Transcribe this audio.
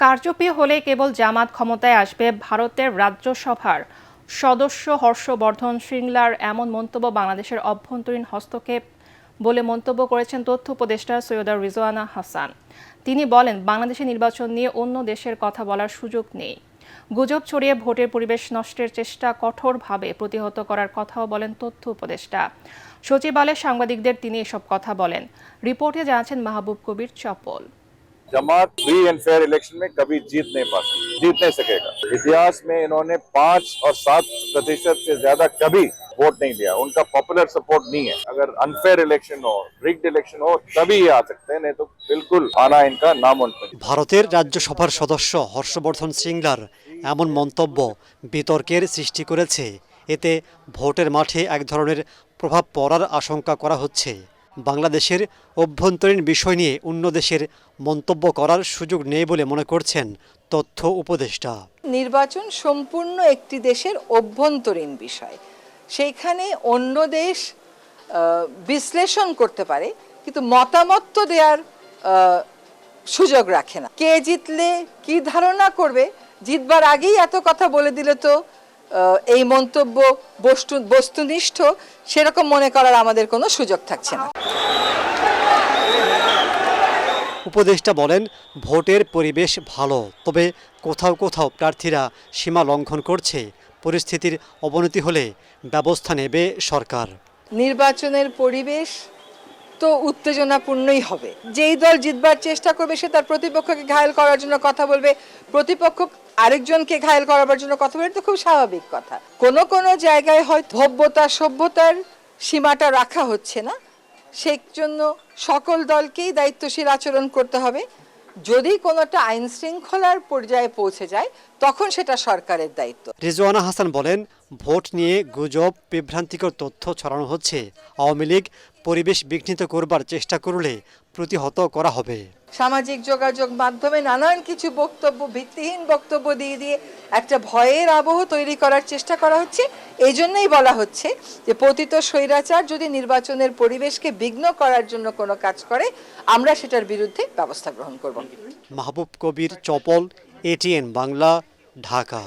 কারচুপি হলে কেবল জামাত ক্ষমতায় আসবে, ভারতের রাজ্যসভার সদস্য হর্ষবর্ধন শ্রিংলার এমন মন্তব্য বাংলাদেশের অভ্যন্তরীণ হস্তক্ষেপ বলে মন্তব্য করেছেন তথ্য উপদেষ্টা সৈয়দা রিজওয়ানা হাসান। তিনি বলেন, বাংলাদেশের নির্বাচন নিয়ে অন্য দেশের কথা বলার সুযোগ নেই। গুজব ছড়িয়ে ভোটের পরিবেশ নষ্টের চেষ্টা কঠোরভাবে প্রতিহত করার কথাও বলেন তথ্য উপদেষ্টা। সচিবালয়ে সাংবাদিকদের তিনি এসব কথা বলেন। রিপোর্টে জানাচ্ছেন মাহবুব কবির চপল। जमात फ्री एंड फेयर इलेक्शन में कभी जीत नहीं सकेगा। इतिहास में इन्होंने 5 और 7% से ज्यादा कभी वोट नहीं दिया। उनका पॉपुलर सपोर्ट नहीं है। अगर अनफेयर इलेक्शन हो, रिग्ड इलेक्शन हो, तभी ये आ सकते हैं, नहीं तो बिल्कुल आना इनका नामुमकिन। ভারতের রাজ্যসভার সদস্য হর্ষবর্ধন শ্রিংলার এমন মন্তব্য বিতর্কের সৃষ্টি করেছে। এতে ভোটের মাঠে এক ধরনের প্রভাব পড়ার আশঙ্কা করা হচ্ছে। বাংলাদেশের অভ্যন্তরীণ বিষয় নিয়ে অন্য দেশের মন্তব্য করার সুযোগ নেই বলে মনে করছেন তথ্য উপদেষ্টা। নির্বাচন সম্পূর্ণ একটি দেশের অভ্যন্তরীণ বিষয়। সেইখানে অন্য দেশ বিশ্লেষণ করতে পারে, কিন্তু মতামত তো দেওয়ার সুযোগ রাখে না। কে জিতলে কি ধারণা করবে, জিতবার আগেই এত কথা বলে দিলে তো এই মন্তব্য বস্তুনিষ্ঠ সেরকম মনে করার আমাদের কোনো সুযোগ থাকছে না। উপদেষ্টা বলেন, ভোটের পরিবেশ ভালো, তবে কোথাও কোথাও প্রার্থীরা সীমা লঙ্ঘন করছে। পরিস্থিতির অবনতি হলে ব্যবস্থা নেবে সরকার। নির্বাচনের পরিবেশ তো উত্তেজনাপূর্ণই হবে। যেই দল জিতবার চেষ্টা করবে সে তার প্রতিপক্ষকে ঘায়েল করার জন্য কথা বলবে, প্রতিপক্ষ আরেকজনকে ঘায়েল করার জন্য কথা বলবে, তো খুব স্বাভাবিক কথা। কোনো জায়গায় হয়তো ভব্যতা সভ্যতার সীমাটা রাখা হচ্ছে না, সেই জন্য সকল দলকেই দায়িত্বশীল আচরণ করতে হবে। যদি কোনোটা আইন শৃঙ্খলার পর্যায়ে পৌঁছে যায় তখন সেটা সরকারের দায়িত্ব। রিজওয়ানা হাসান বলেন, ভোট নিয়ে গুজব, বিভ্রান্তিকর তথ্য ছড়ানো হচ্ছে। আওয়ামী লীগ পরিবেশ বিঘ্নিত করবার চেষ্টা করলে প্রতিহত করা হবে। সামাজিক যোগাযোগ মাধ্যমে নানান কিছু বক্তব্য, ভিত্তিহীন বক্তব্য দিয়ে একটা ভয়ের আবহ তৈরি করার চেষ্টা করা হচ্ছে। এই জন্যই বলা হচ্ছে যে পতিত স্বৈরাচার যদি নির্বাচনের পরিবেশকে বিঘ্ন করার জন্য কোনো কাজ করে, আমরা সেটার বিরুদ্ধে ব্যবস্থা গ্রহণ করব। মাহবুব কবির চপল, ATN বাংলা, ঢাকা।